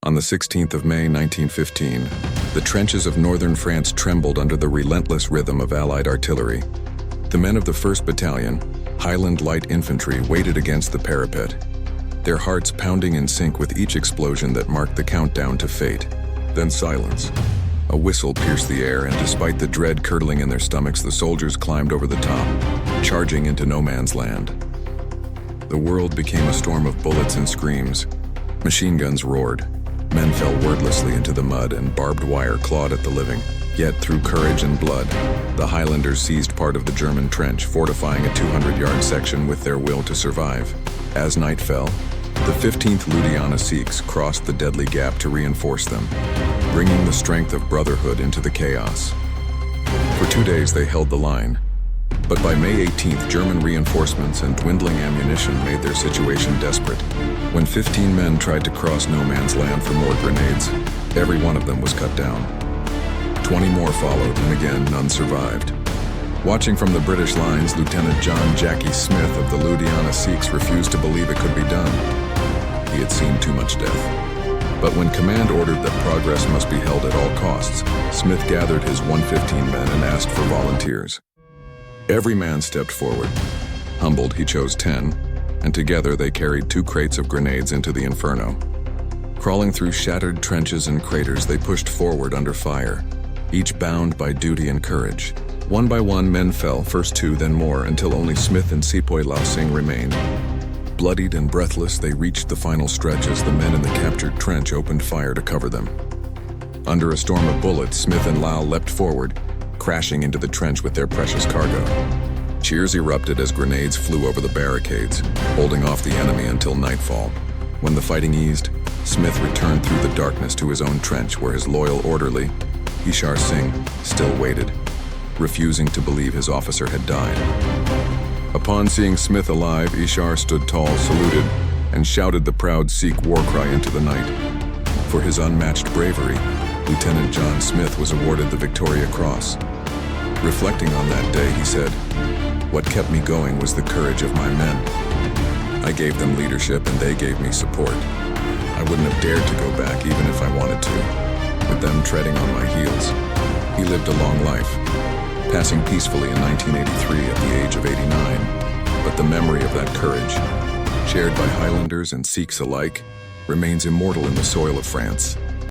On the 16th of May 1915, the trenches of northern France trembled under the relentless rhythm of Allied artillery. The men of the 1st Battalion, Highland Light Infantry, waited against the parapet, their hearts pounding in sync with each explosion that marked the countdown to fate. Then silence. A whistle pierced the air, and despite the dread curdling in their stomachs, the soldiers climbed over the top, charging into no man's land. The world became a storm of bullets and screams. Machine guns roared. Men fell wordlessly into the mud, and barbed wire clawed at the living. Yet, through courage and blood, the Highlanders seized part of the German trench, fortifying a 200-yard section with their will to survive. As night fell, the 15th Ludhiana Sikhs crossed the deadly gap to reinforce them, bringing the strength of brotherhood into the chaos. For 2 days they held the line, but by May 18th, German reinforcements and dwindling ammunition made their situation desperate. When 15 men tried to cross no man's land for more grenades, every one of them was cut down. 20 more followed, and again none survived. Watching from the British lines, Lieutenant John "Jackie" Smith of the Ludhiana Sikhs refused to believe it could be done. He had seen too much death. But when command ordered that progress must be held at all costs, Smith gathered his 115 men and asked for volunteers. Every man stepped forward. Humbled, he chose 10, and together they carried 2 crates of grenades into the inferno. Crawling through shattered trenches and craters, they pushed forward under fire, each bound by duty and courage. One by one, men fell, first 2, then more, until only Smith and Sepoy Lao Singh remained. Bloodied and breathless, they reached the final stretch as the men in the captured trench opened fire to cover them. Under a storm of bullets, Smith and Lau leapt forward, crashing into the trench with their precious cargo. Cheers erupted as grenades flew over the barricades, holding off the enemy until nightfall. When the fighting eased, Smith returned through the darkness to his own trench, where his loyal orderly, Ishar Singh, still waited, refusing to believe his officer had died. Upon seeing Smith alive, Ishar stood tall, saluted, and shouted the proud Sikh war cry into the night. For his unmatched bravery, Lieutenant John Smith was awarded the Victoria Cross. Reflecting on that day, he said, "What kept me going was the courage of my men. I gave them leadership and they gave me support. I wouldn't have dared to go back even if I wanted to, with them treading on my heels." He lived a long life, passing peacefully in 1983 at the age of 89. But the memory of that courage, shared by Highlanders and Sikhs alike, remains immortal in the soil of France.